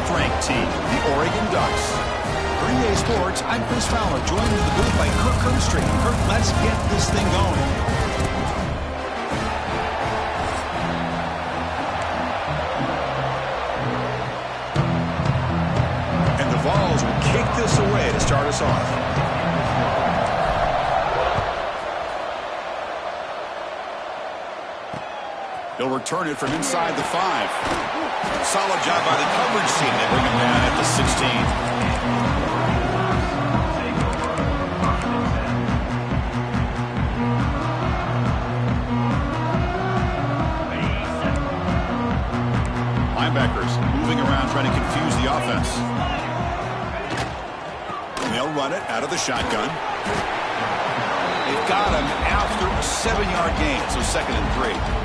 6th-ranked team, the Oregon Ducks. For EA Sports, I'm Chris Fowler, joined in the booth by Kirk Herbstreit. Kirk, let's get this thing going. And the Vols will kick this away to start us off. He'll return it from inside the 5. Solid job by the coverage team. They bring him down at the 16. Linebackers moving around trying to confuse the offense. And they'll run it out of the shotgun. They've got him after a 7-yard gain, so 2nd and 3.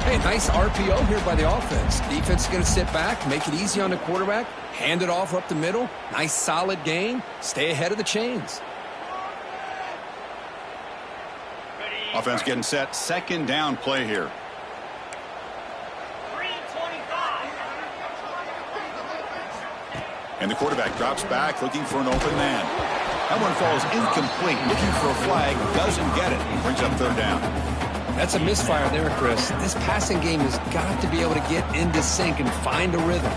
Hey, nice RPO here by the offense. Defense is going to sit back, make it easy on the quarterback, hand it off up the middle. Nice solid gain. Stay ahead of the chains. Offense getting set. 2nd down play here. And the quarterback drops back looking for an open man. That one falls incomplete. Looking for a flag. Doesn't get it. Brings up 3rd down. That's a misfire there, Chris. This passing game has got to be able to get into sync and find a rhythm.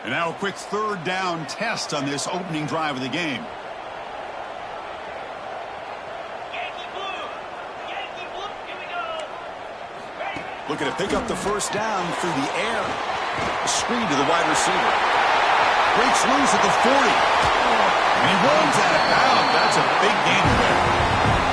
And now a quick 3rd down test on this opening drive of the game. Looking to pick up the 1st down through the air. A screen to the wide receiver. Breaks loose at the 40. And he runs out of bounds. That's a big gain there.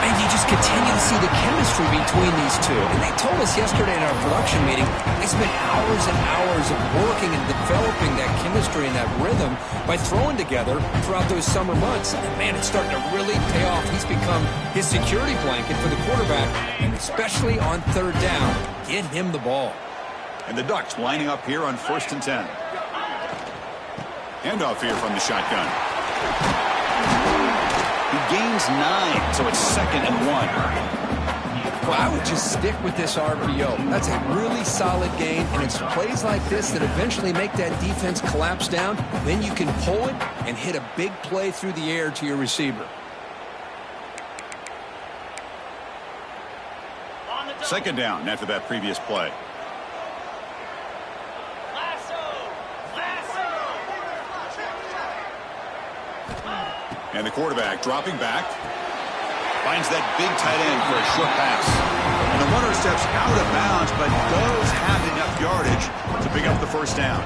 And you just continue to see the chemistry between these two. And they told us yesterday in our production meeting, they spent hours and hours of working and developing that chemistry and that rhythm by throwing together throughout those summer months. And man, it's starting to really pay off. He's become his security blanket for the quarterback, and especially on 3rd down, get him the ball. And the Ducks lining up here on 1st and 10. Handoff here from the shotgun. He gains 9, so it's 2nd and 1. Well, I would just stick with this RPO. That's a really solid gain, and it's plays like this that eventually make that defense collapse down. Then you can pull it and hit a big play through the air to your receiver. 2nd down after that previous play. And the quarterback dropping back. Finds that big tight end for a short pass. And the runner steps out of bounds, but does have enough yardage to pick up the 1st down.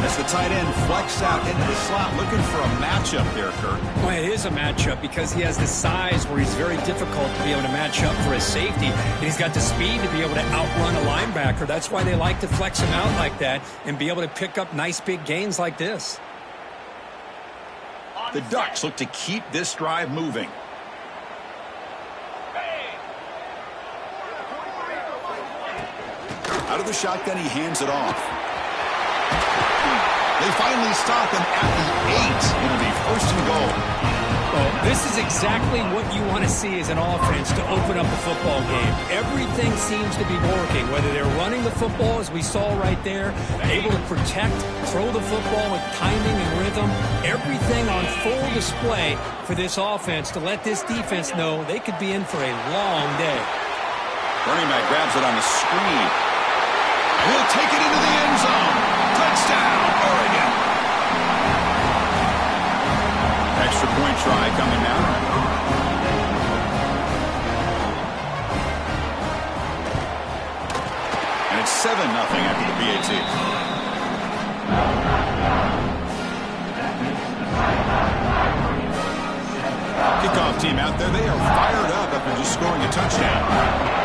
As the tight end flex out into the slot, looking for a matchup there, Kirk. Well, it is a matchup because he has the size where he's very difficult to be able to match up for his safety. And he's got the speed to be able to outrun a linebacker. That's why they like to flex him out like that and be able to pick up nice big gains like this. The Ducks look to keep this drive moving. Out of the shotgun, he hands it off. They finally stop him at the 8. It'll be 1st and goal. Well, this is exactly what you want to see as an offense to open up a football game. Everything seems to be working, whether they're running the football, as we saw right there, able to protect, throw the football with timing and rhythm, everything on full display for this offense to let this defense know they could be in for a long day. Running back grabs it on the screen. And he'll take it into the end zone. Touchdown, Oregon. Extra point try coming now. And it's 7-0 after the PAT. Kickoff team out there. They are fired up after just scoring a touchdown.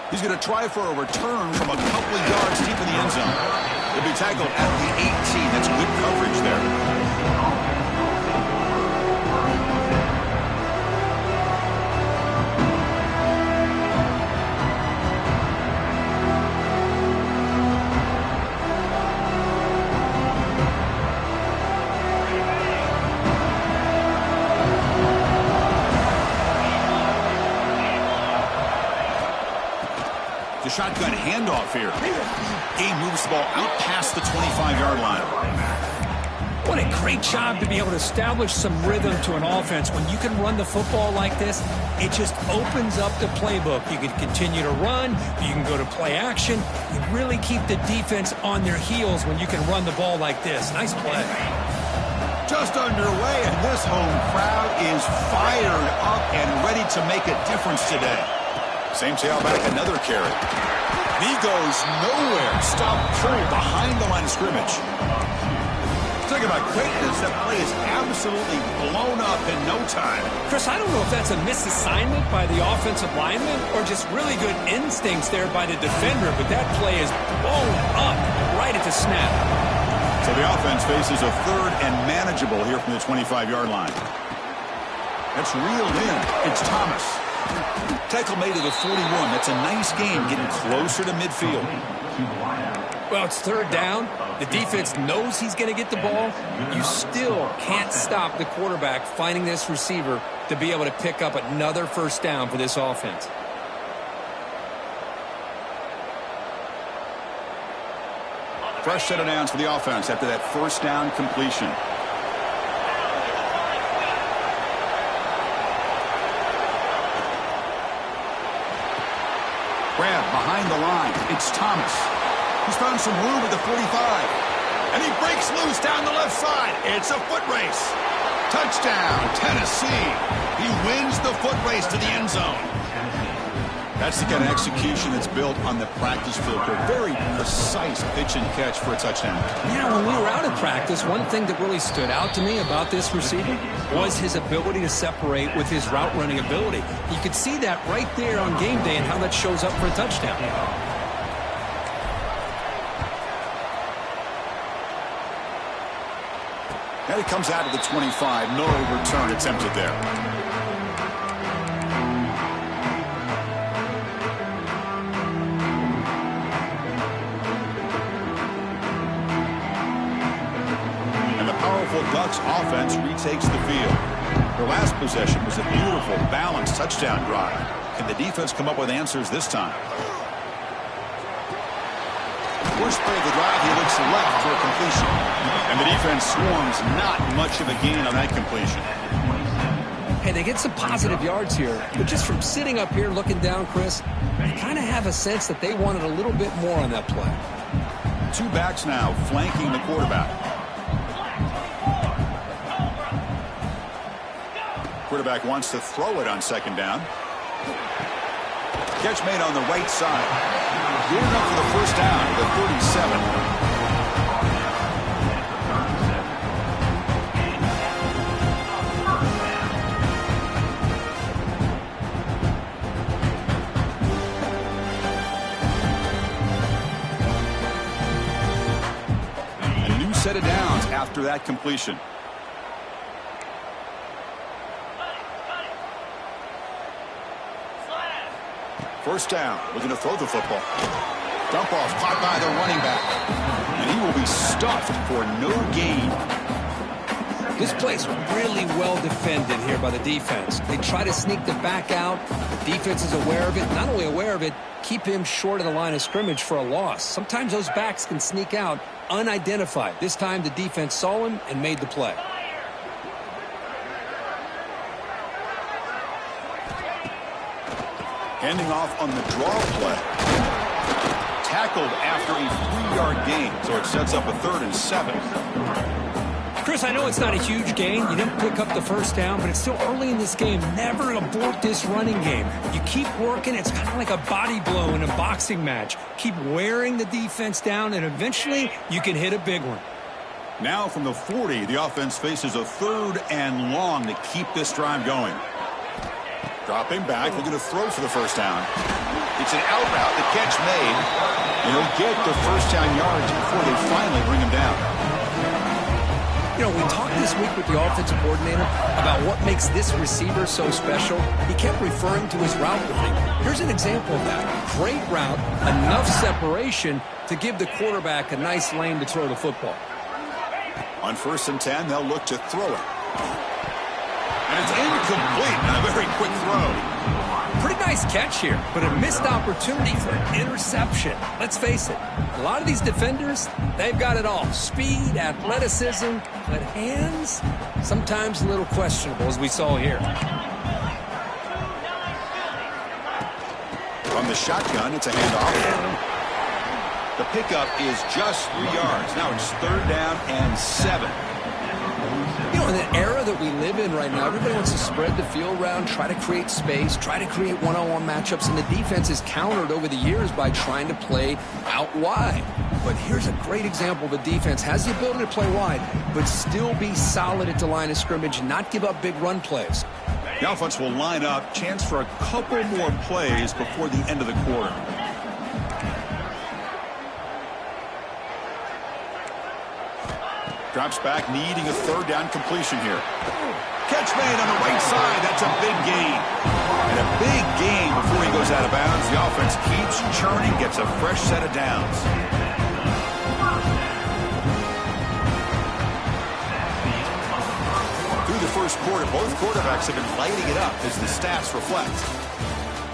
He's going to try for a return from a couple of yards deep in the end zone. He'll be tackled at the 18. That's good coverage there. The shotgun handoff here. He moves the ball out past the 25-yard line. What a great job to be able to establish some rhythm to an offense. When you can run the football like this, it just opens up the playbook. You can continue to run. You can go to play action. You really keep the defense on their heels when you can run the ball like this. Nice play. Just underway, and this home crowd is fired up and ready to make a difference today. Same tailback, another carry. He goes nowhere. Stop cold behind the line of scrimmage. Talking about greatness, that play is absolutely blown up in no time. Chris, I don't know if that's a misassignment by the offensive lineman or just really good instincts there by the defender, but that play is blown up right at the snap. So the offense faces a third and manageable here from the 25-yard line. That's reeled in. It's Thomas. Tackle made to the 41. That's a nice game getting closer to midfield. Well, it's third down. The defense knows he's going to get the ball. You still can't stop the quarterback finding this receiver to be able to pick up another first down for this offense. Fresh set of downs for the offense after that first down completion. Grab behind the line. It's Thomas. He's found some room at the 45. And he breaks loose down the left side. It's a foot race. Touchdown, Tennessee. He wins the foot race to the end zone. That's the kind of execution that's built on the practice field. A very precise pitch and catch for a touchdown. Yeah, when we were out of practice, one thing that really stood out to me about this receiver was his ability to separate with his route running ability. You could see that right there on game day and how that shows up for a touchdown. And it comes out of the 25. No return attempted there. And the powerful Ducks offense retakes the field. Their last possession was a beautiful, balanced touchdown drive. Can the defense come up with answers this time? First play of the drive, he looks left for a completion. And the defense swarms, not much of a gain on that completion. Hey, they get some positive yards here, but just from sitting up here looking down, Chris, I kind of have a sense that they wanted a little bit more on that play. Two backs now flanking the quarterback. Quarterback wants to throw it on second down. Catch made on the right side. Good enough for the first down, the 37. A new set of downs after that completion. First down, looking to throw the football. Dump off, caught by the running back. And he will be stuffed for no gain. This play's really well defended here by the defense. They try to sneak the back out. The defense is aware of it. Not only aware of it, keep him short of the line of scrimmage for a loss. Sometimes those backs can sneak out unidentified. This time the defense saw him and made the play. Handing off on the draw play. Tackled after a 3-yard gain, so it sets up a 3rd and 7. Chris, I know it's not a huge gain. You didn't pick up the first down, but it's still early in this game. Never abort this running game. You keep working. It's kind of like a body blow in a boxing match. Keep wearing the defense down, and eventually you can hit a big one. Now from the 40, the offense faces a 3rd and long to keep this drive going. Dropping back, looking to throw for the first down. It's an out route, the catch made. And he'll get the first down yards before they finally bring him down. You know, we talked this week with the offensive coordinator about what makes this receiver so special. He kept referring to his route running. Here's an example of that. Great route, enough separation to give the quarterback a nice lane to throw the football. On 1st and 10, they'll look to throw it. And it's incomplete on a very quick throw. Pretty nice catch here, but a missed opportunity for an interception. Let's face it, a lot of these defenders, they've got it all. Speed, athleticism, but hands, sometimes a little questionable, as we saw here. From the shotgun, it's a handoff. The pickup is just 3 yards. Now it's 3rd down and 7. You know, in the era that we live in right now, everybody wants to spread the field around, try to create space, try to create one-on-one matchups, and the defense is countered over the years by trying to play out wide. But here's a great example of a defense has the ability to play wide, but still be solid at the line of scrimmage and not give up big run plays. The offense will line up, chance for a couple more plays before the end of the quarter. Drops back, needing a 3rd down completion here. Catch made on the right side. That's a big gain. And a big gain before he goes out of bounds. The offense keeps churning, gets a fresh set of downs. Through the first quarter, both quarterbacks have been lighting it up as the stats reflect.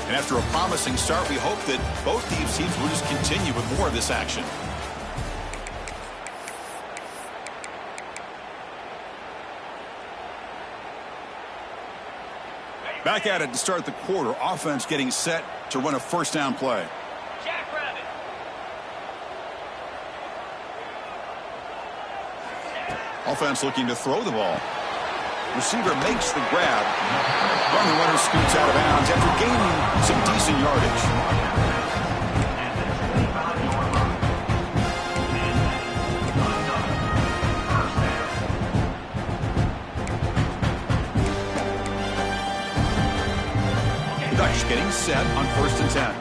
And after a promising start, we hope that both these teams will just continue with more of this action. Back at it to start the quarter. Offense getting set to run a 1st down play. Jackrabbit. Offense looking to throw the ball. Receiver makes the grab. The runner scoots out of bounds after gaining some decent yardage. Getting set on 1st and 10.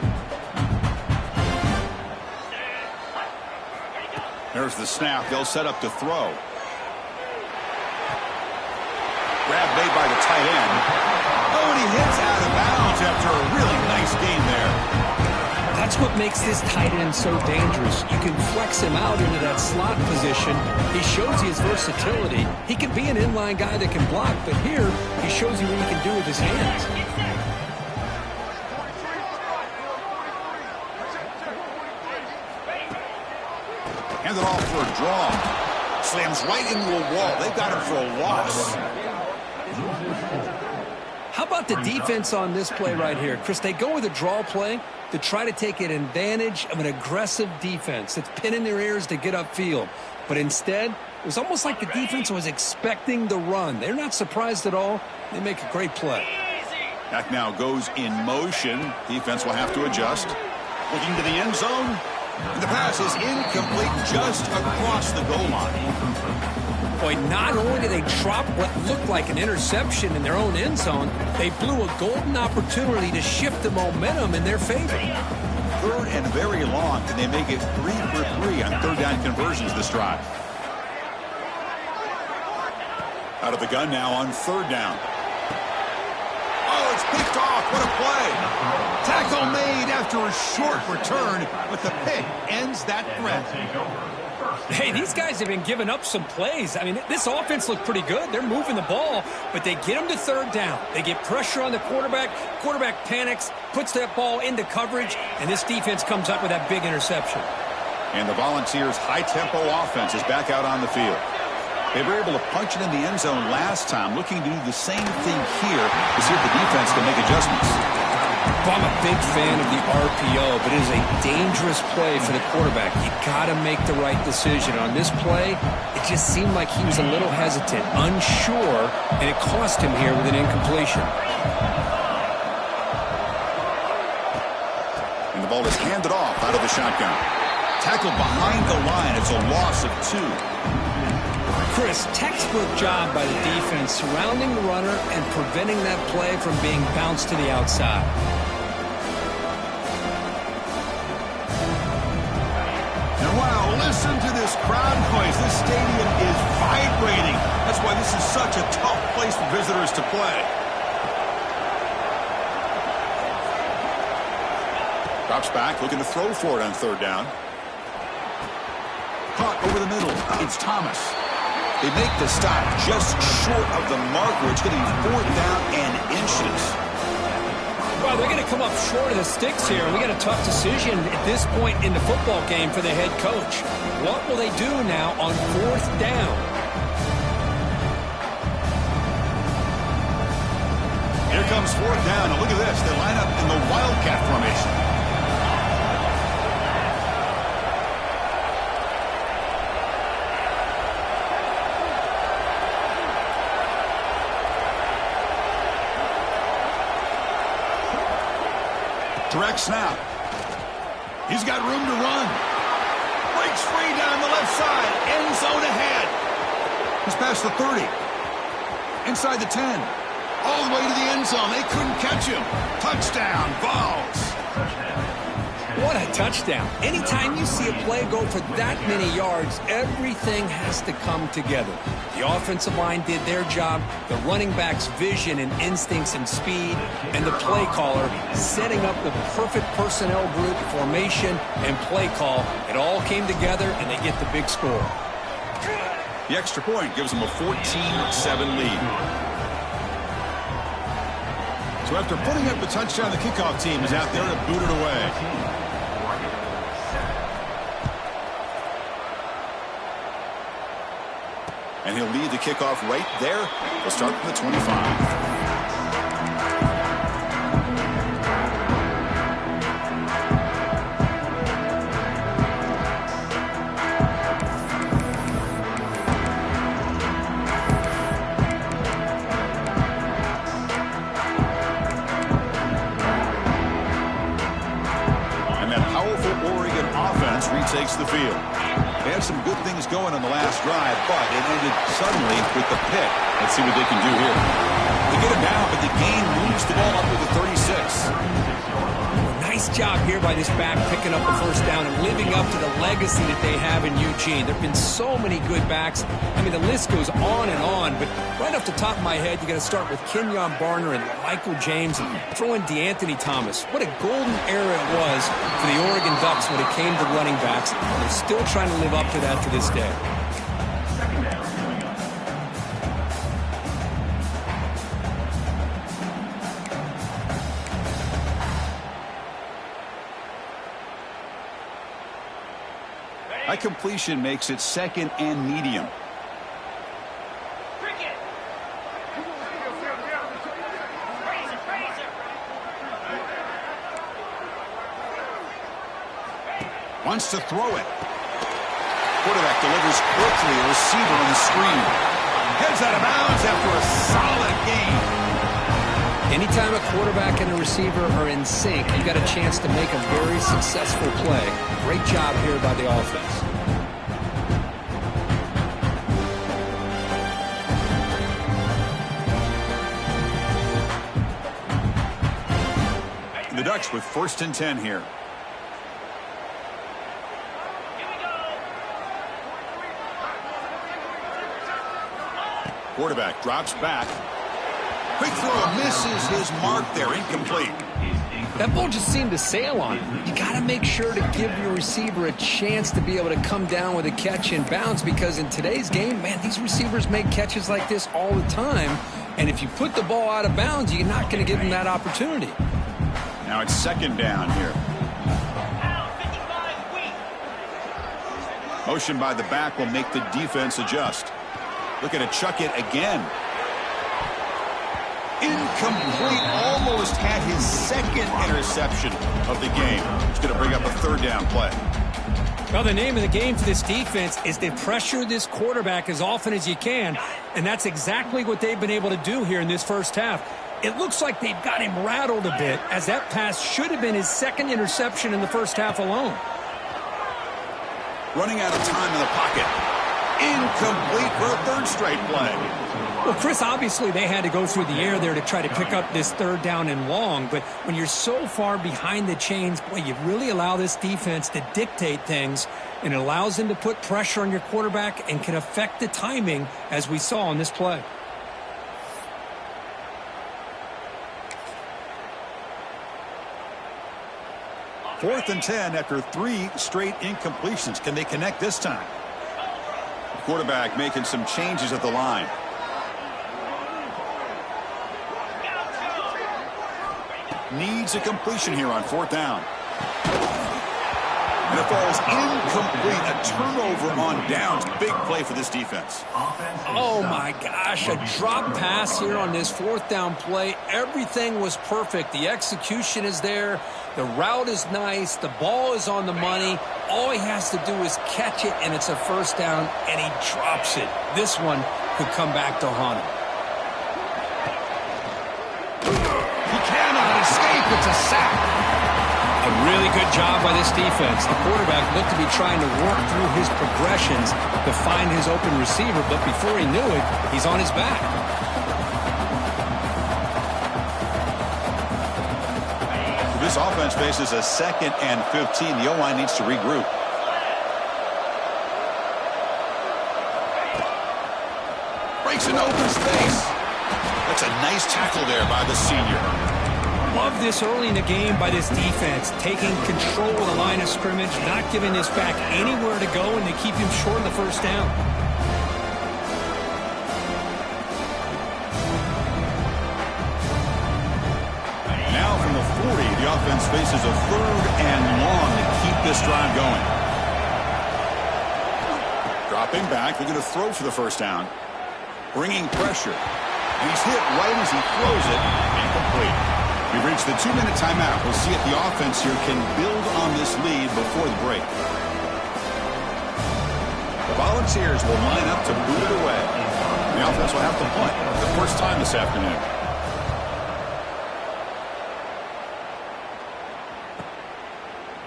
There's the snap. They'll set up to throw. Grab made by the tight end. Oh, and he hits out of bounds after a really nice gain there. That's what makes this tight end so dangerous. You can flex him out into that slot position. He shows you his versatility. He can be an inline guy that can block, but here he shows you what he can do with his hands. Hand it off for a draw. Slams right into a wall. They've got him for a loss. How about the defense on this play right here? Chris, they go with a draw play to try to take an advantage of an aggressive defense that's pinning their ears to get upfield. But instead, it was almost like the defense was expecting the run. They're not surprised at all. They make a great play. Back now goes in motion. Defense will have to adjust. Looking to the end zone. The pass is incomplete just across the goal line. Boy, not only did they drop what looked like an interception in their own end zone, they blew a golden opportunity to shift the momentum in their favor. 3rd and very long, and they make it 3 for 3 on 3rd down conversions this drive. Out of the gun now on 3rd down. Oh, it's picked off. What a play. Tackle made after a short return, but the pick ends that threat. Hey, these guys have been giving up some plays. I mean, this offense looked pretty good. They're moving the ball, but they get them to 3rd down. They get pressure on the quarterback. Quarterback panics, puts that ball into coverage, and this defense comes up with that big interception. And the Volunteers' high-tempo offense is back out on the field. They were able to punch it in the end zone last time, looking to do the same thing here to see if the defense can make adjustments. Well, I'm a big fan of the RPO, but it is a dangerous play for the quarterback. You got to make the right decision. On this play, it just seemed like he was a little hesitant, unsure, and it cost him here with an incompletion. And the ball is handed off out of the shotgun. Tackled behind the line. It's a loss of 2. Chris, textbook job by the defense surrounding the runner and preventing that play from being bounced to the outside. And wow, listen to this crowd noise. This stadium is vibrating. That's why this is such a tough place for visitors to play. Drops back, looking to throw for it on 3rd down. Caught over the middle. It's Thomas. They make the stop just short of the marker. It's going to be 4th down and inches. Well, Yeah, they're going to come up short of the sticks here. We got a tough decision at this point in the football game for the head coach. What will they do now on 4th down? Here comes 4th down, and look at this. They line up in the Wildcat formation. Direct snap. He's got room to run. Breaks free down the left side. End zone ahead. He's past the 30. Inside the 10. All the way to the end zone. They couldn't catch him. Touchdown, Vols. What a touchdown. Anytime you see a play go for that many yards, everything has to come together. The offensive line did their job, the running back's vision and instincts and speed, and the play caller setting up the perfect personnel group, formation, and play call. It all came together, and they get the big score. The extra point gives them a 14-7 lead. So after putting up the touchdown, the kickoff team is out there to boot it away. And he'll lead the kickoff right there. He'll start from the 25. And that powerful Oregon offense retakes the field. They had some good things going on the last drive, but it ended suddenly with the pick. Let's see what they can do here. They get it down, but the gain moves the ball up to the 36. Nice job here by this back picking up the first down and living up to the legacy that they have in Eugene. There have been so many good backs. I mean, the list goes on and on, but right off the top of my head, you got to start with Kenyon Barner and Michael James and throw in DeAnthony Thomas. What a golden era it was for the Oregon Ducks when it came to running backs. They're still trying to live up to that to this day. That completion makes it 2nd and medium. Wants to throw it. Quarterback delivers quickly. A receiver on the screen. Heads out of bounds after a solid gain. Anytime a quarterback and a receiver are in sync, you got a chance to make a very successful play. Great job here by the offense. The Ducks with 1st and 10 here. Quarterback drops back. Quick throw, misses his mark there, incomplete. That ball just seemed to sail on him. You got to make sure to give your receiver a chance to be able to come down with a catch and bounce, because in today's game, man, these receivers make catches like this all the time. And if you put the ball out of bounds, you're not going to give them that opportunity. Now it's 2nd down here. Motion by the back will make the defense adjust. Looking to chuck it again. Incomplete. Almost had his 2nd interception of the game. It's going to bring up a 3rd down play. Well, the name of the game for this defense is to pressure this quarterback as often as you can, and that's exactly what they've been able to do here in this first half. It looks like they've got him rattled a bit, as that pass should have been his 2nd interception in the first half alone. Running out of time in the pocket. Incomplete for a 3rd straight play. Well, Chris, obviously they had to go through the air there to try to pick up this 3rd down and long, but when you're so far behind the chains, boy, you really allow this defense to dictate things, and it allows them to put pressure on your quarterback and can affect the timing, as we saw on this play. Fourth and 10 after 3 straight incompletions. Can they connect this time? The quarterback making some changes at the line. needs a completion here on 4th down. And it falls incomplete. A turnover on downs. Big play for this defense. Oh, my gosh. A drop pass here on this 4th down play. Everything was perfect. The execution is there. The route is nice. The ball is on the money. All he has to do is catch it, and it's a 1st down, and he drops it. This one could come back to haunt him. He cannot escape. It's a sack. A really good job by this defense. The quarterback looked to be trying to work through his progressions to find his open receiver, but before he knew it, he's on his back. This offense faces a 2nd and 15. The O-line needs to regroup. Breaks an open space. That's a nice tackle there by the senior. Love this early in the game by this defense, taking control of the line of scrimmage, not giving this back anywhere to go, and they keep him short of the 1st down. Now from the 40, the offense faces a 3rd and long to keep this drive going. Dropping back, they're going to throw for the 1st down. Bringing pressure. And he's hit right as he throws it. Incomplete. We've reached the 2-minute timeout. We'll see if the offense here can build on this lead before the break. The Volunteers will line up to boot it away. The offense will have to punt for the first time this afternoon.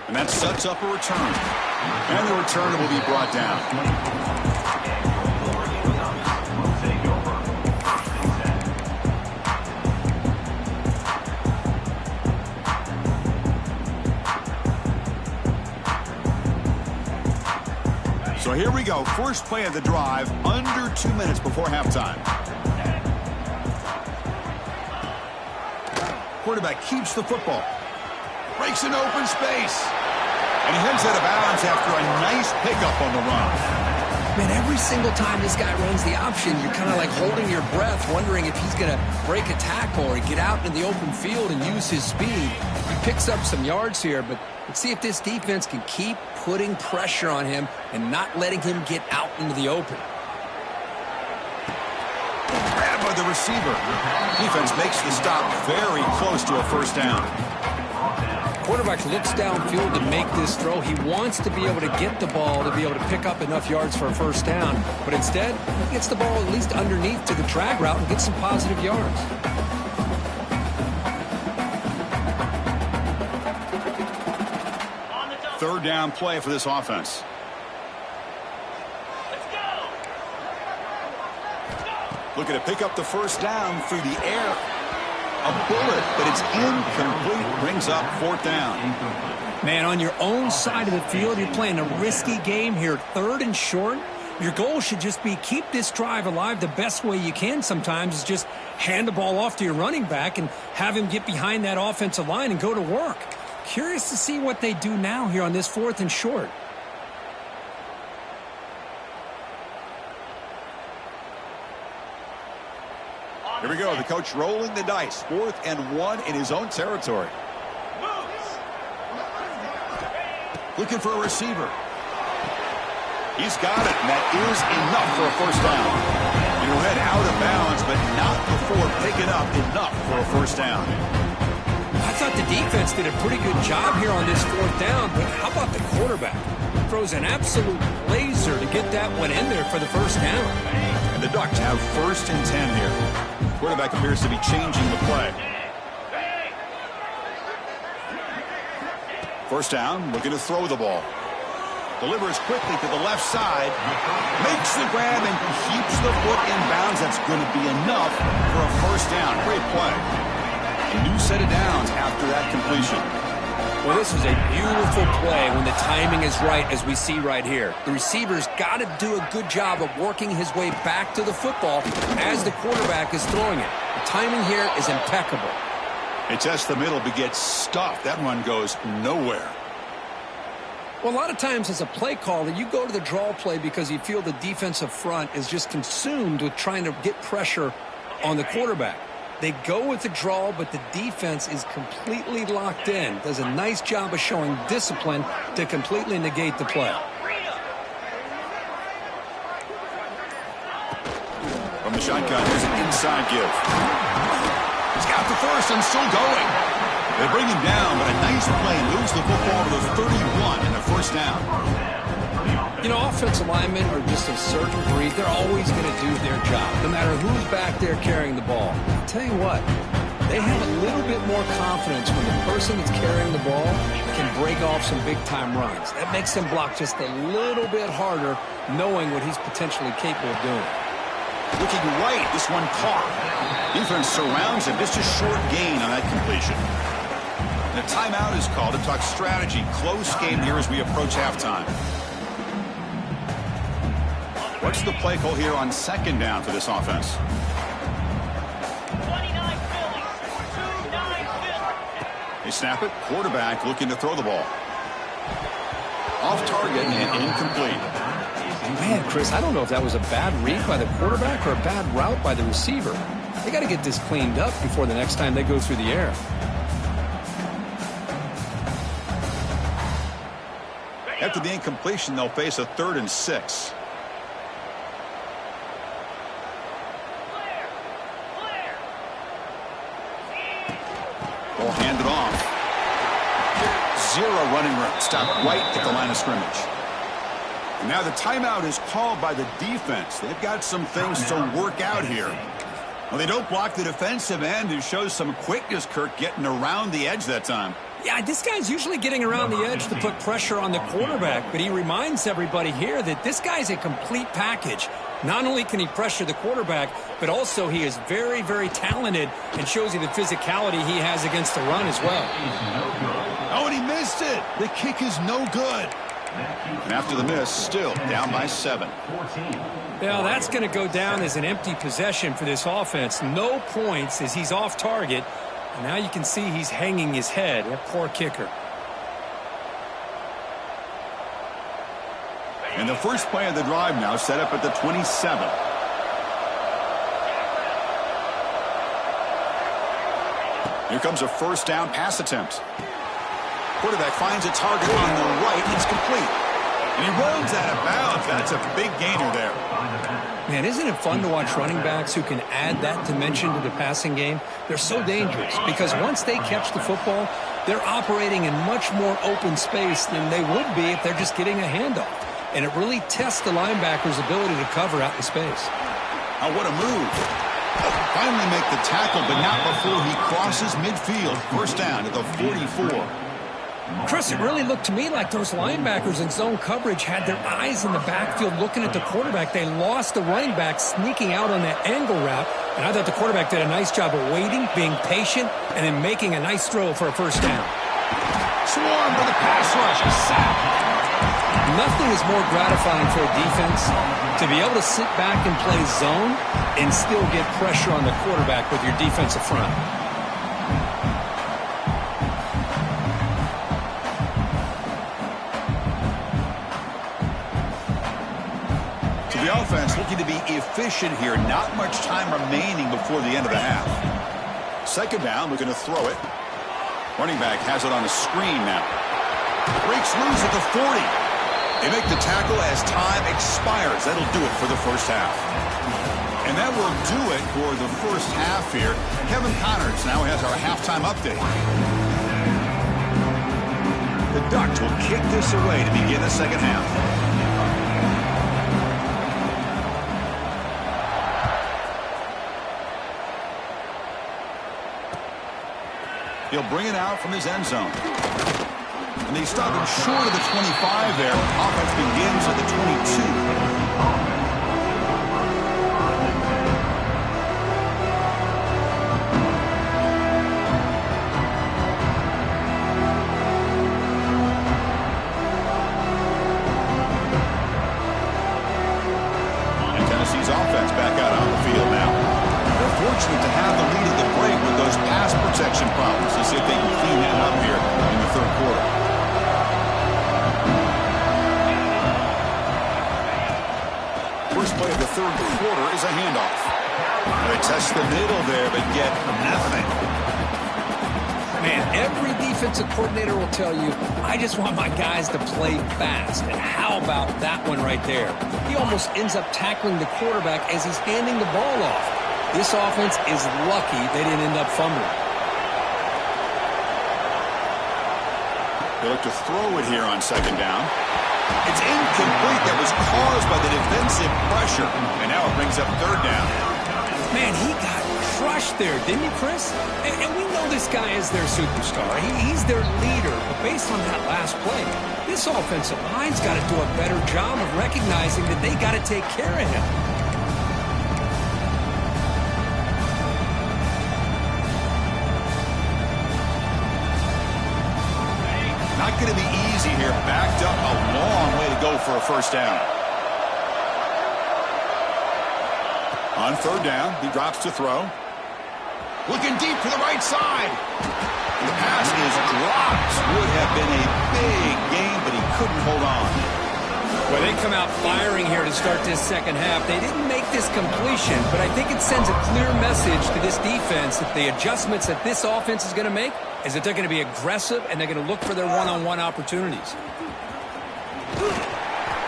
And that sets up a return. And the return will be brought down. So here we go. First play of the drive, under 2 minutes before halftime. Quarterback keeps the football. Breaks an open space. And he heads out of bounds after a nice pickup on the run. Man, every single time this guy runs the option, you're kind of like holding your breath, wondering if he's going to break a tackle or get out in the open field and use his speed. He picks up some yards here, but let's see if this defense can keep putting pressure on him and not letting him get out into the open. Grabbed by the receiver. Defense makes the stop very close to a 1st down. Quarterback looks downfield to make this throw. He wants to be able to get the ball to be able to pick up enough yards for a 1st down. But instead, he gets the ball at least underneath to the drag route and gets some positive yards. Third down play for this offense. Looking to pick up the 1st down through the air. A bullet, but it's incomplete. Brings up 4th down. Man, on your own side of the field, you're playing a risky game here. 3rd and short. Your goal should just be keep this drive alive the best way you can sometimes is just hand the ball off to your running back and have him get behind that offensive line and go to work. Curious to see what they do now here on this 4th and short. Here we go. The coach rolling the dice. 4th and 1 in his own territory. Looking for a receiver. He's got it, and that is enough for a 1st down. He'll head out of bounds, but not before picking up enough for a 1st down. I thought the defense did a pretty good job here on this 4th down, but how about the quarterback? Throws an absolute laser to get that one in there for the 1st down. And the Ducks have 1st and 10 here. Quarterback appears to be changing the play. 1st down, looking to throw the ball. Delivers quickly to the left side. Makes the grab and keeps the foot in bounds. That's going to be enough for a 1st down. Great play. A new set of downs after that completion. Well, this is a beautiful play when the timing is right, as we see right here. The receiver's got to do a good job of working his way back to the football as the quarterback is throwing it. The timing here is impeccable. They test the middle but gets stuffed. That one goes nowhere. Well, a lot of times as a play caller, you go to the draw play because you feel the defensive front is just consumed with trying to get pressure on the quarterback. They go with the draw, but the defense is completely locked in. Does a nice job of showing discipline to completely negate the play. From the shotgun, here's an inside give. He's got the first and still going. They bring him down, but a nice play moves the football to the 31 and a first down. You know, offensive linemen are just a certain breed. They're always going to do their job, no matter who's back there carrying the ball. I'll tell you what, they have a little bit more confidence when the person that's carrying the ball can break off some big-time runs. That makes them block just a little bit harder, knowing what he's potentially capable of doing. Looking right, this one caught. Defense surrounds him, just a short gain on that completion. And a timeout is called to talk strategy. Close game here as we approach halftime. What's the play call here on second down for this offense? They snap it. Quarterback looking to throw the ball. Off target and incomplete. Man, Chris, I don't know if that was a bad read by the quarterback or a bad route by the receiver. They got to get this cleaned up before the next time they go through the air. After the incompletion, they'll face a 3rd and 6. Ball handed off. 0 running room. Stopped right at the line of scrimmage. And now the timeout is called by the defense. They've got some things to work out here. Well, they don't block the defensive end, who shows some quickness, Kirk, getting around the edge that time. Yeah, this guy's usually getting around the edge to put pressure on the quarterback, but he reminds everybody here that this guy's a complete package. Not only can he pressure the quarterback, but also he is very, very talented and shows you the physicality he has against the run as well. Oh, and he missed it. The kick is no good. And after the miss, still down by 7. Well, that's going to go down as an empty possession for this offense. No points as he's off target. And now you can see he's hanging his head. That poor kicker. And the first play of the drive now set up at the 27. Here comes a first down pass attempt. Quarterback finds a target on the right. It's complete. And he runs out of bounds. That's a big gainer there. Man, isn't it fun to watch running backs who can add that dimension to the passing game? They're so dangerous because once they catch the football, they're operating in much more open space than they would be if they're just getting a handoff. And it really tests the linebacker's ability to cover out in space. Oh, what a move. Finally make the tackle, but not before he crosses midfield. First down at the 44. Chris, it really looked to me like those linebackers in zone coverage had their eyes in the backfield looking at the quarterback. They lost the running back sneaking out on that angle route, and I thought the quarterback did a nice job of waiting, being patient, and then making a nice throw for a first down. Swarm with a pass rush, a sack. Nothing is more gratifying for a defense to be able to sit back and play zone and still get pressure on the quarterback with your defensive front. The offense looking to be efficient here. Not much time remaining before the end of the half. Second down, looking to throw it. Running back has it on a screen now. Breaks loose at the 40. They make the tackle as time expires. That'll do it for the first half. And that will do it for the first half here. Kevin Connors now has our halftime update. The Ducks will kick this away to begin the second half. He'll bring it out from his end zone. And they stop him short of the 25 there. Offense begins at the 22. And Tennessee's offense back out on the field now. They're fortunate to have the lead at the break with those pass protection problems. Let's see if they can clean that up here in the third quarter. First play of the third quarter is a handoff. They test the middle there, but get nothing. Man, every defensive coordinator will tell you, I just want my guys to play fast. And how about that one right there? He almost ends up tackling the quarterback as he's handing the ball off. This offense is lucky they didn't end up fumbling. They look to throw it here on second down. It's incomplete. That was caused by the defensive pressure. And now it brings up third down. Man, he got crushed there, didn't he, Chris? And we know this guy is their superstar. He's their leader. But based on that last play, this offensive line's got to do a better job of recognizing that they got to take care of him. Not going to be easy here. Backed up a long way to go for a first down. On third down, he drops to throw. Looking deep to the right side. The pass is dropped. Would have been a big gain, but he couldn't hold on. Well, they come out firing here to start this second half. They didn't make this completion, but I think it sends a clear message to this defense that the adjustments that this offense is going to make is that they're going to be aggressive and they're going to look for their one-on-one opportunities.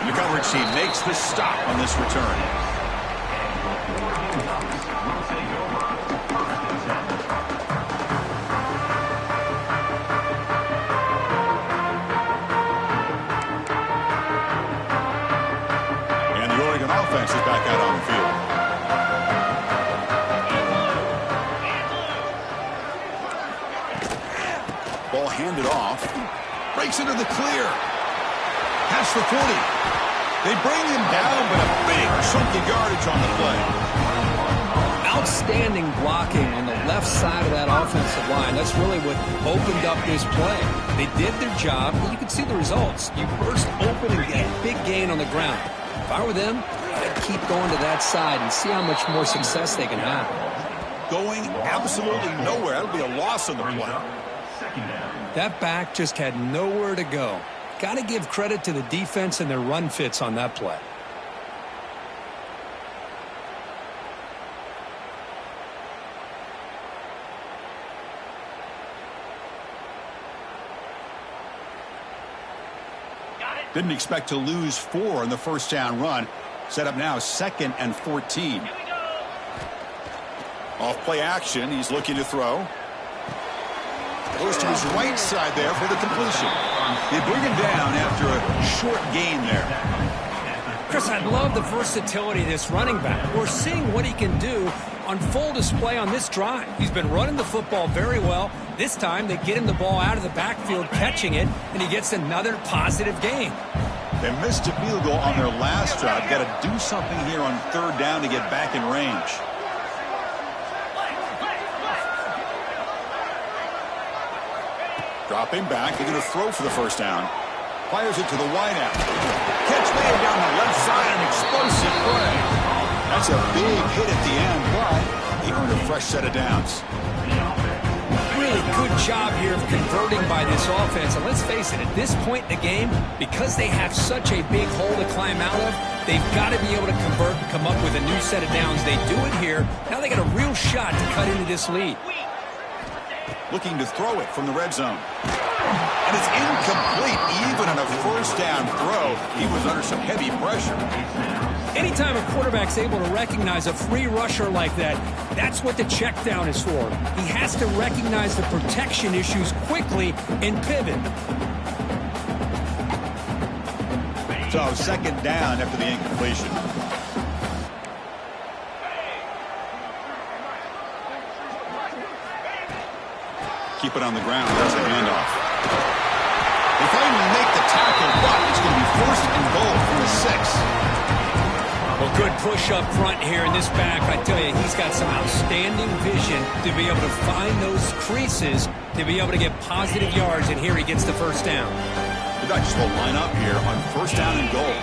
And the coverage team makes the stop on this return. And the Oregon offense is back out on the field. Ball handed off. Breaks into the clear. Past the 40. They bring him down, but a big chunk of yardage on the play. Outstanding blocking on the left side of that offensive line. That's really what opened up this play. They did their job, and you can see the results. You burst open and get a big gain on the ground. If I were them, I'd keep going to that side and see how much more success they can have. Going absolutely nowhere. That'll be a loss on the play. That back just had nowhere to go. Got to give credit to the defense and their run fits on that play. Didn't expect to lose 4 in the first down run. Set up now 2nd and 14. Off play action. He's looking to throw. Goes to his right side there for the completion. They bring him down after a short gain there. Chris, I love the versatility of this running back. We're seeing what he can do on full display on this drive. He's been running the football very well. This time they get him the ball out of the backfield, catching it, and he gets another positive gain. They missed a field goal on their last drive. Got to do something here on third down to get back in range. Dropping back. They're going to throw for the first down. Fires it to the wideout. Catch made down the left side. An explosive play. That's a big hit at the end, but he earned a fresh set of downs. Really good job here of converting by this offense. And let's face it, at this point in the game, because they have such a big hole to climb out of, they've got to be able to convert and come up with a new set of downs. They do it here. Now they got a real shot to cut into this lead. Looking to throw it from the red zone. And it's incomplete. Even on a first down throw, he was under some heavy pressure. Anytime a quarterback's able to recognize a free rusher like that, that's what the check down is for. He has to recognize the protection issues quickly and pivot. So second down after the incompletion. Keep it on the ground. There's the handoff. They finally make the tackle, but it's going to be first and goal from the 6. Well, good push up front here in this back. I tell you, he's got some outstanding vision to be able to find those creases, to be able to get positive yards, and here he gets the first down. The Dutchess will line up here on first down and goal.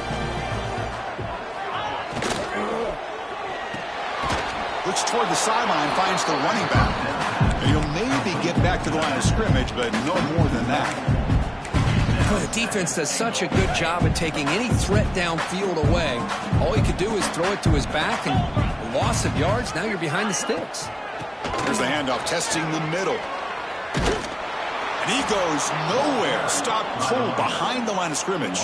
Looks toward the sideline, finds the running back. And he'll maybe get back to the line of scrimmage, but no more than that. Well, the defense does such a good job of taking any threat downfield away. All he could do is throw it to his back, and Loss of yards, now you're behind the sticks. Here's the handoff, testing the middle. And he goes nowhere. Stopped cold behind the line of scrimmage.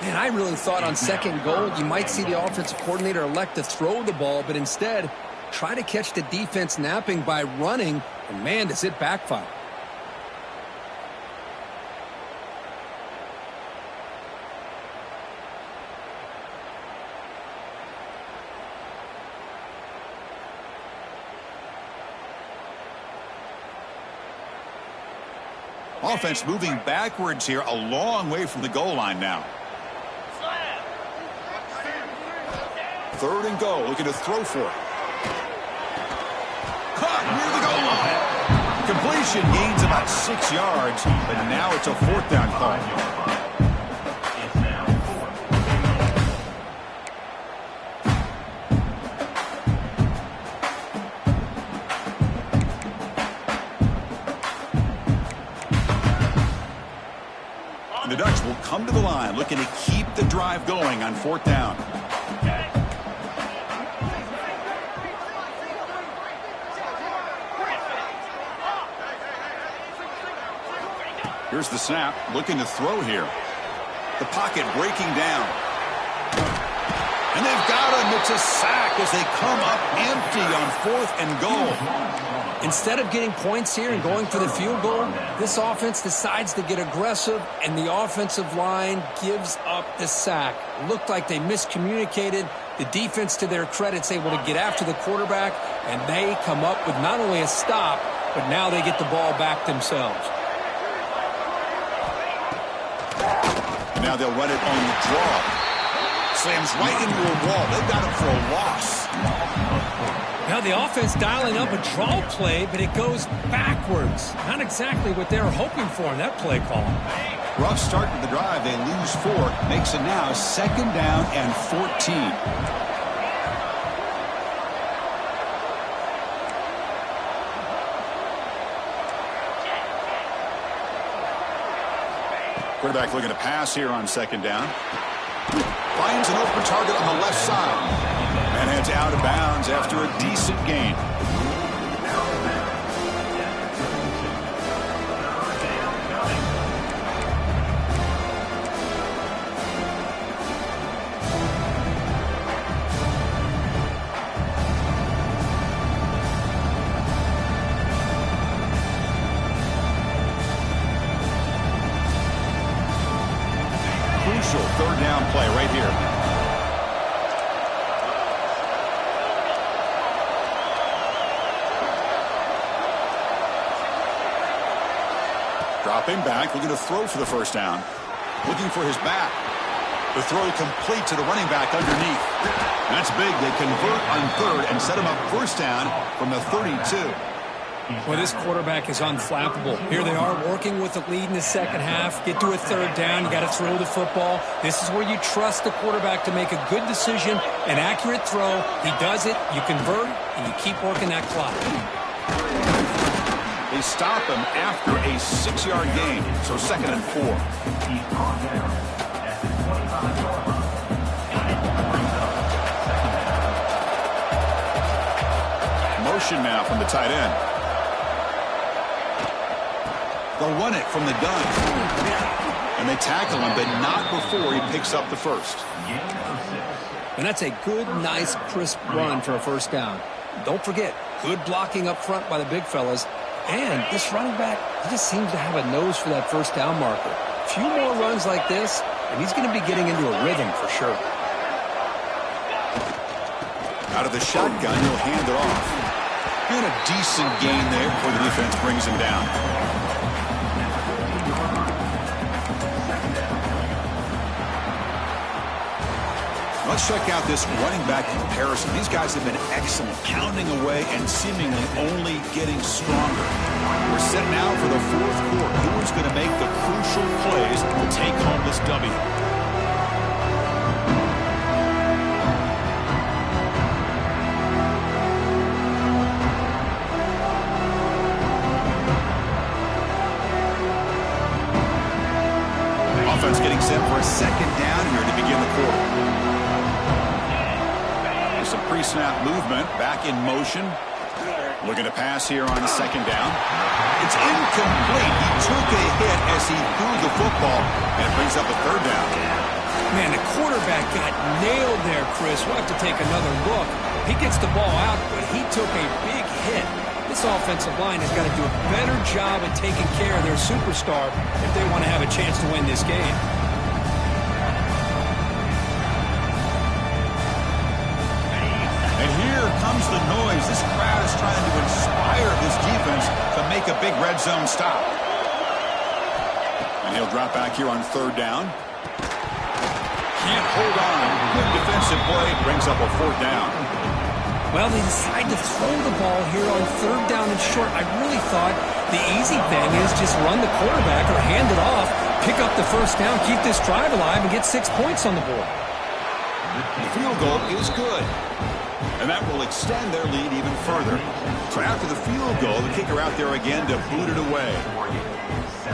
Man, I really thought on second goal you might see the offensive coordinator elect to throw the ball, but instead try to catch the defense napping by running, and man, does it backfire. Offense moving backwards here, a long way from the goal line now. 3rd and goal, looking to throw for it. Caught near the goal line. Completion, gains about 6 yards, but now it's a 4th down call. And the Ducks will come to the line, looking to keep the drive going on 4th down. Here's the snap, looking to throw here. The pocket breaking down. And they've got him. It's a sack as they come up empty on 4th and goal. Instead of getting points here and going for the field goal, this offense decides to get aggressive, and the offensive line gives up the sack. Looked like they miscommunicated. The defense, to their credit, is able to get after the quarterback, and they come up with not only a stop, but now they get the ball back themselves. Now they'll run it on the draw. Slams right into a wall. They've got him for a loss. Now the offense dialing up a draw play, but it goes backwards. Not exactly what they were hoping for in that play call. Rough start to the drive. They lose 4. Makes it now 2nd down and 14. Quarterback looking to pass here on 2nd down. Finds an open target on the left side. And heads out of bounds after a decent gain. Crucial 3rd down play right here. Dropping back, looking to throw for the 1st down. Looking for his back. The throw complete to the running back underneath. That's big. They convert on 3rd and set him up 1st down from the 32. Well, this quarterback is unflappable. Here they are working with the lead in the 2nd half. Get to a 3rd down. You got to throw the football. This is where you trust the quarterback to make a good decision, an accurate throw. He does it. You convert, and you keep working that clock. They stop him after a 6-yard gain, so 2nd and 4. Motion now from the tight end. They'll run it from the gun. And they tackle him, but not before he picks up the 1st. And that's a good, nice, crisp run for a 1st down. Don't forget, good blocking up front by the big fellas. And this running back, he just seems to have a nose for that 1st down marker. A few more runs like this, and he's going to be getting into a rhythm for sure. Out of the shotgun, he'll hand it off. And a decent gain there before the defense brings him down. Let's check out this running back comparison. These guys have been excellent, pounding away and seemingly only getting stronger. We're set now for the 4th quarter. Who's going to make the crucial plays to take home this W? Offense getting set for a 2nd down here to begin the quarter. some pre-snap movement. Back in motion. Looking to pass here on the second down. It's incomplete. He took a hit as he threw the football, and it brings up a third down. Man, the quarterback got nailed there, Chris. We'll have to take another look. He gets the ball out, but he took a big hit. This offensive line has got to do a better job at taking care of their superstar if they want to have a chance to win this game. And here comes the noise. This crowd is trying to inspire this defense to make a big red zone stop. And he'll drop back here on third down. Can't hold on. Good defensive play. Brings up a fourth down. Well, they decide to throw the ball here on third down and short. I really thought the easy thing is just run the quarterback or hand it off, pick up the first down, keep this drive alive, and get 6 points on the board. The field goal is good. And that will extend their lead even further. So after the field goal, the kicker out there again to boot it away.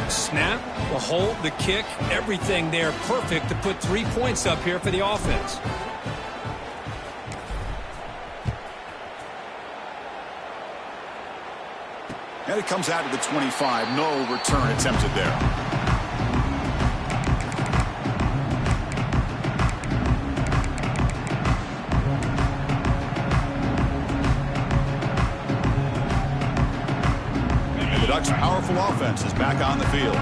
Snap, the hold, the kick, everything there perfect to put 3 points up here for the offense. And it comes out to the 25. No return attempted there. And the Ducks' powerful offense is back on the field.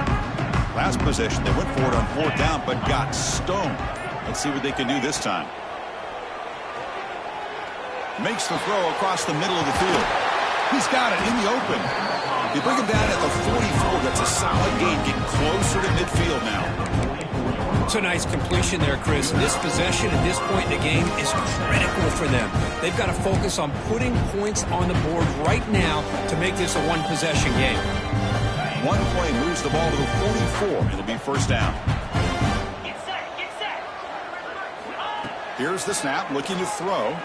Last possession, they went for it on fourth down, but got stoned. Let's see what they can do this time. Makes the throw across the middle of the field. He's got it in the open. They bring him down at the 44. That's a solid gain, getting closer to midfield now. It's a nice completion there, Chris. This possession at this point in the game is critical for them. They've got to focus on putting points on the board right now to make this a one-possession game. One play moves the ball to the 44. It'll be first down. Get set. Here's the snap, looking to throw.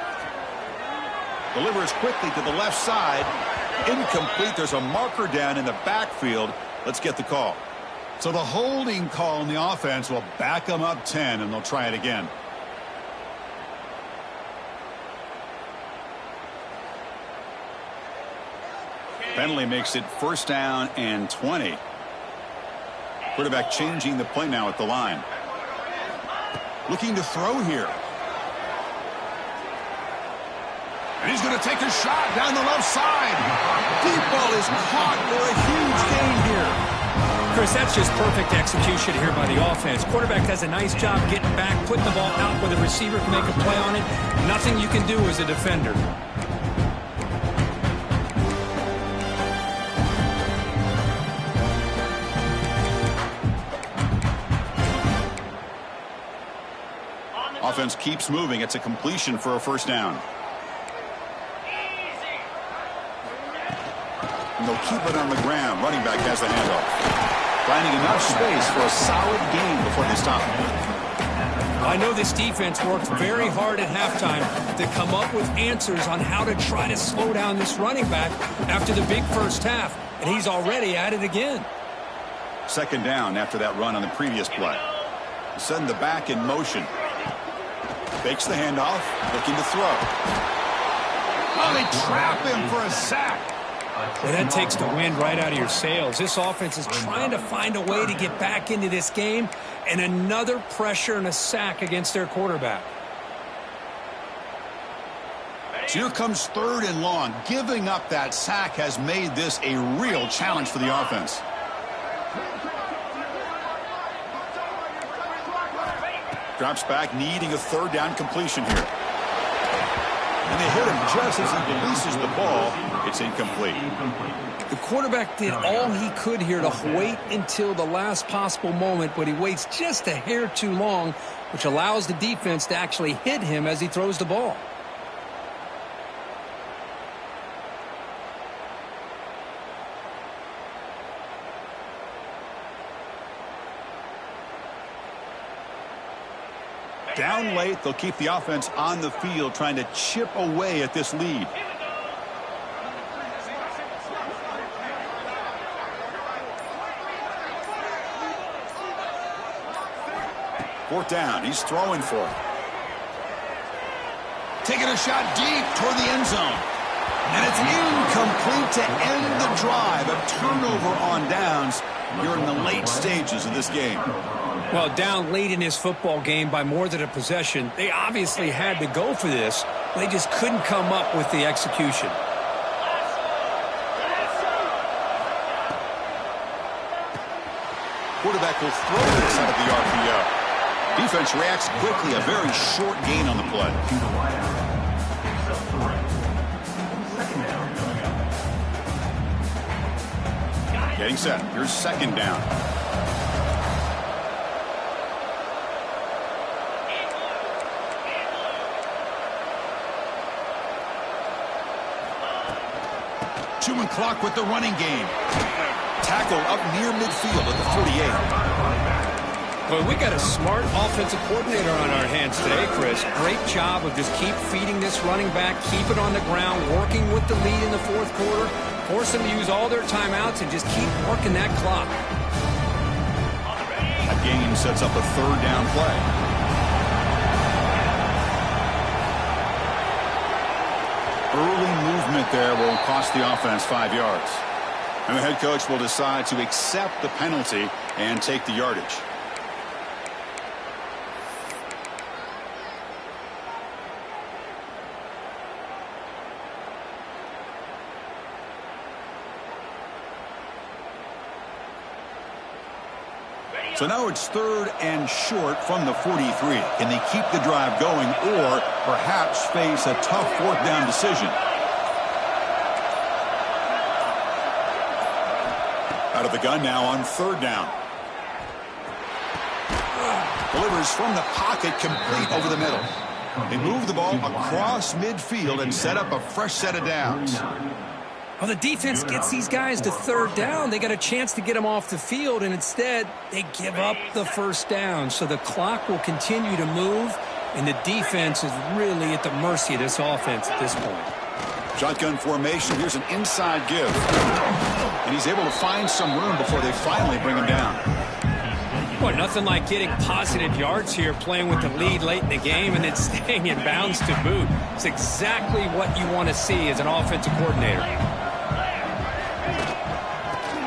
Delivers quickly to the left side. Incomplete. There's a marker down in the backfield. Let's get the call. So the holding call in the offense will back them up 10, and they'll try it again. Penalty makes it first down and 20. Quarterback changing the play now at the line. Looking to throw here. And he's going to take a shot down the left side. Deep ball is caught for a huge gain here. Chris, that's just perfect execution here by the offense. Quarterback does a nice job getting back, putting the ball out where the receiver can make a play on it. Nothing you can do as a defender. Offense keeps moving. It's a completion for a first down. And they'll keep it on the ground. Running back has the handoff. Finding enough space for a solid gain before they stop. I know this defense worked very hard at halftime to come up with answers on how to try to slow down this running back after the big first half. And he's already at it again. Second down after that run on the previous play. Send the back in motion. Fakes the handoff. Looking to throw. Oh, they trap him for a sack. Well, that takes the wind right out of your sails. This offense is trying to find a way to get back into this game, and another pressure and a sack against their quarterback. So here comes third and long. Giving up that sack has made this a real challenge for the offense. Drops back, needing a third down completion here. And they hit him just as he releases the ball. It's incomplete. The quarterback did all he could here to wait until the last possible moment, but he waits just a hair too long, which allows the defense to actually hit him as he throws the ball. Down late, they'll keep the offense on the field trying to chip away at this lead. Fourth down. He's throwing for it. Taking a shot deep toward the end zone. And it's incomplete to end the drive. A turnover on downs here in the late stages of this game. Well, down late in this football game by more than a possession, they obviously had to go for this. They just couldn't come up with the execution. Quarterback will throw this out of the RPO. Defense reacts quickly. A very short gain on the play. Getting set. Here's second down. Two-man clock with the running game. Tackle up near midfield at the 48. Well, we got a smart offensive coordinator on our hands today, Chris. Great job of just keep feeding this running back, keep it on the ground, working with the lead in the fourth quarter, force them to use all their timeouts, and just keep working that clock. A gain sets up a third down play. Early movement there will cost the offense 5 yards. And the head coach will decide to accept the penalty and take the yardage. So now it's third and short from the 43. Can they keep the drive going or perhaps face a tough fourth down decision? Out of the gun now on third down. Delivers from the pocket, complete over the middle. They move the ball across midfield and set up a fresh set of downs. Well, the defense gets these guys to third down. They got a chance to get them off the field, and instead they give up the first down. So the clock will continue to move, and the defense is really at the mercy of this offense at this point. Shotgun formation. Here's an inside give. And he's able to find some room before they finally bring him down. Boy, nothing like getting positive yards here, playing with the lead late in the game, and then staying in bounds to boot. It's exactly what you want to see as an offensive coordinator.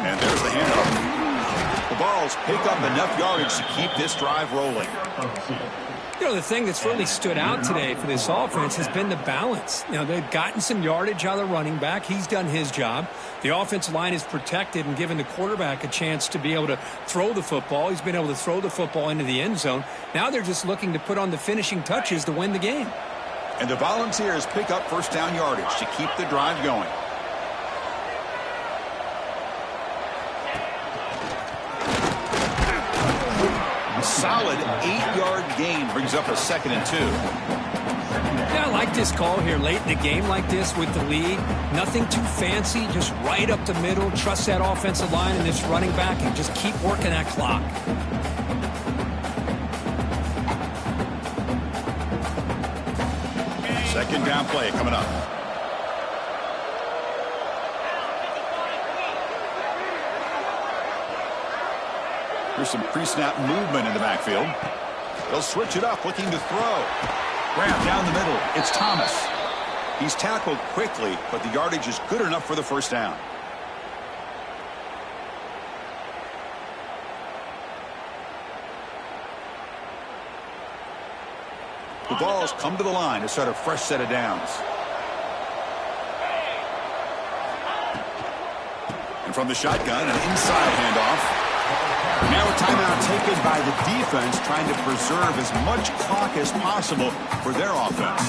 And there's the handoff. The Vols pick up enough yardage to keep this drive rolling. You know, the thing that's really stood out today for this offense has been the balance. You know, they've gotten some yardage out of the running back. He's done his job. The offensive line is protected and given the quarterback a chance to be able to throw the football. He's been able to throw the football into the end zone. Now they're just looking to put on the finishing touches to win the game. And the Volunteers pick up first down yardage to keep the drive going. A solid 8-yard gain brings up a 2nd and 2. Yeah, I like this call here late in the game like this with the lead. Nothing too fancy, just right up the middle. Trust that offensive line and this running back and just keep working that clock. Second down play coming up. Here's some pre-snap movement in the backfield. They'll switch it up, looking to throw. Grab down the middle. It's Thomas. He's tackled quickly, but the yardage is good enough for the first down. The Vols come to the line to start a fresh set of downs. And from the shotgun, an inside handoff. Now a timeout taken by the defense, trying to preserve as much clock as possible for their offense.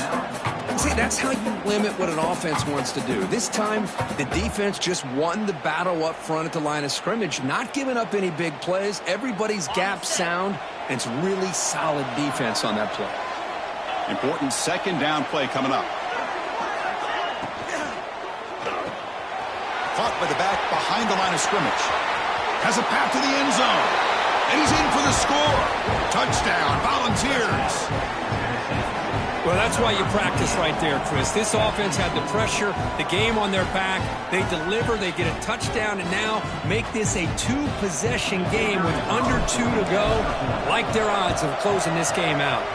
See, that's how you limit what an offense wants to do. This time, the defense just won the battle up front at the line of scrimmage, not giving up any big plays. Everybody's gap sound, and it's really solid defense on that play. Important second down play coming up. Caught by the back behind the line of scrimmage. Has a path to the end zone. And he's in for the score. Touchdown, Volunteers. Well, that's why you practice right there, Chris. This offense had the pressure, the game on their back. They deliver, they get a touchdown, and now make this a 2-possession game with under 2 to go. Like their odds of closing this game out.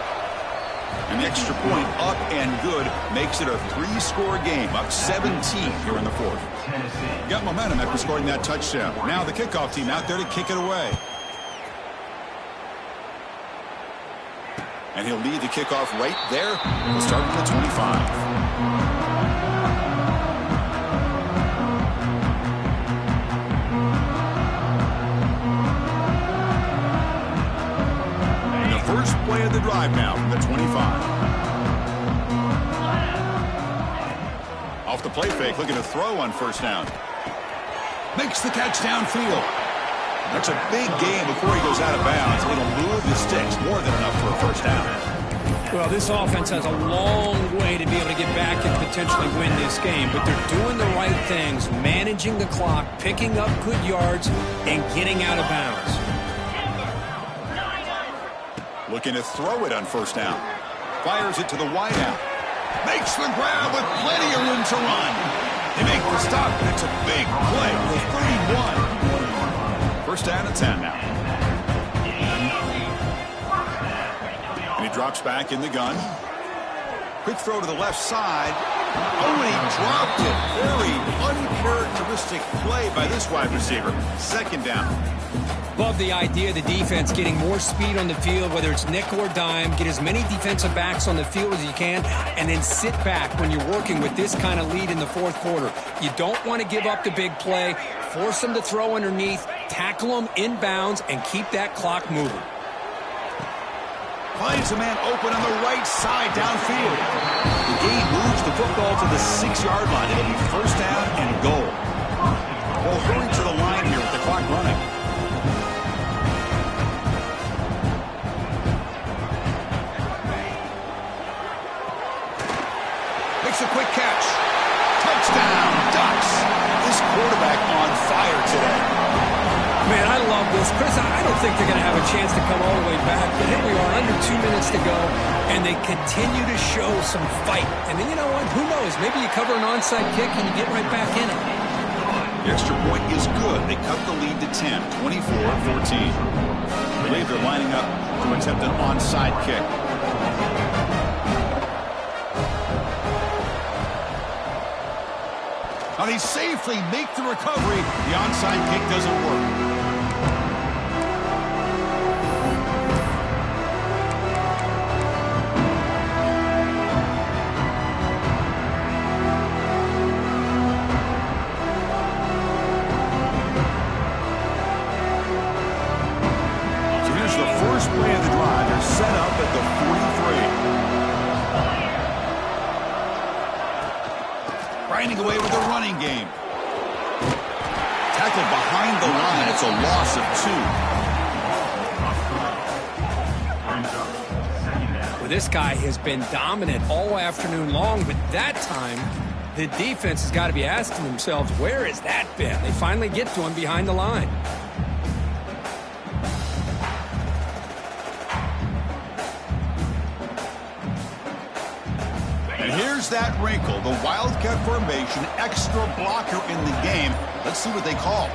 And the extra point up and good makes it a 3-score game, up 17 here in the fourth. Got momentum after scoring that touchdown. Now the kickoff team out there to kick it away. And he'll lead the kickoff right there. We'll start from the 25. First play of the drive now from the 25. Off the play fake, looking to throw on first down. Makes the catch downfield. That's a big gain before he goes out of bounds. It'll move the sticks, more than enough for a first down. Well, this offense has a long way to be able to get back and potentially win this game, but they're doing the right things, managing the clock, picking up good yards, and getting out of bounds. Looking to throw it on first down. Fires it to the wideout. Makes the grab with plenty of room to run. They make the stop, and it's a big play. The 31. First down and 10 now. And he drops back in the gun. Quick throw to the left side. Oh, and he dropped it. Very uncharacteristic play by this wide receiver. Second down. Love the idea of the defense getting more speed on the field, whether it's nickel or dime, get as many defensive backs on the field as you can, and then sit back when you're working with this kind of lead in the fourth quarter. You don't want to give up the big play, force them to throw underneath, tackle them inbounds, and keep that clock moving. Finds a man open on the right side downfield. The game moves the football to the 6-yard line. It'll be first down and goal. Well, hurry to the line here with the clock running. Makes a quick catch. Touchdown, Ducks. This quarterback on fire today. Man, I love this. Chris, I don't think they're going to have a chance to come all the way back, but here we are, under 2 minutes to go, and they continue to show some fight. And then, you know what? Who knows? Maybe you cover an onside kick and you get right back in it. The extra point is good. They cut the lead to 10, 24-14. I believe they're lining up to attempt an onside kick. Now they safely make the recovery. The onside kick doesn't work. So here's the first play of the drive. They're set up at the 43. Grinding away with the running game. Tackled behind the line. It's a loss of 2. Well, this guy has been dominant all afternoon long, but that time, the defense has got to be asking themselves, where has that been? They finally get to him behind the line. That wrinkle, the Wildcat formation, extra blocker in the game. Let's see what they call.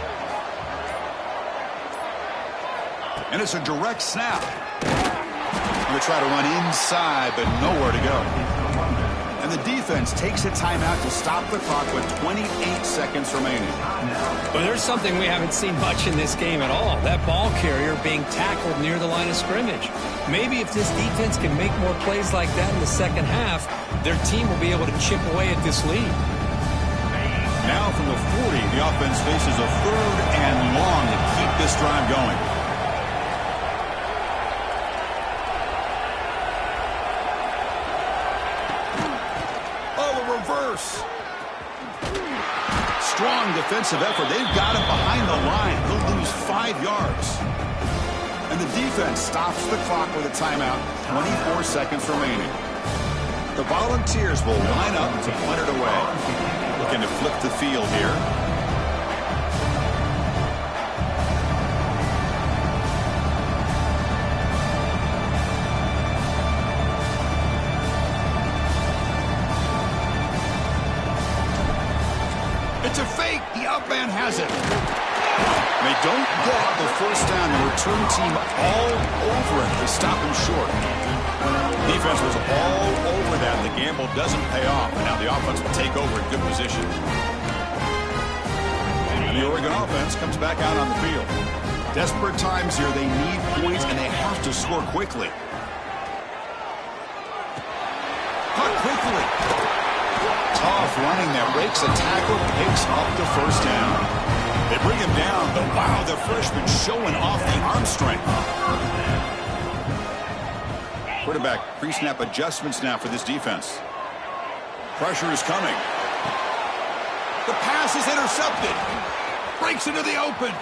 And it's a direct snap. Going to try to run inside, but nowhere to go. And the defense takes a timeout to stop the clock with 28 seconds remaining. Well, there's something we haven't seen much in this game at all. That ball carrier being tackled near the line of scrimmage. Maybe if this defense can make more plays like that in the second half, their team will be able to chip away at this lead. Now from the 40, the offense faces a 3rd and long to keep this drive going. Oh, the reverse. Strong defensive effort. They've got him behind the line. He'll lose 5 yards. And the defense stops the clock with a timeout. 24 seconds remaining. The Volunteers will line up to punt it away. Looking to flip the field here. It's a fake. The outman has it. They don't get the first down. The return team all over it to stop him short. Defense was all over that. The gamble doesn't pay off. And now the offense will take over in good position. And the Oregon offense comes back out on the field. Desperate times here. They need points, and they have to score quickly. Caught quickly. Tough running that breaks a tackle, picks up the first down. They bring him down, but wow, the freshman showing off the arm strength. Quarterback pre-snap adjustments now for this defense. Pressure is coming. The pass is intercepted. Breaks into the open.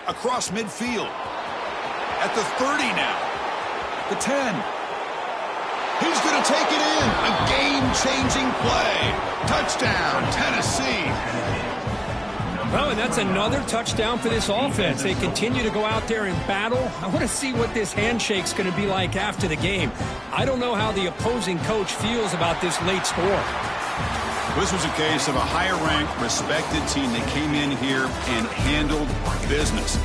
Across midfield. At the 30 now. The 10. He's going to take it in. A game-changing play. Touchdown, Tennessee. Well, and that's another touchdown for this offense. They continue to go out there and battle. I want to see what this handshake's going to be like after the game. I don't know how the opposing coach feels about this late score. This was a case of a higher-ranked, respected team that came in here and handled business.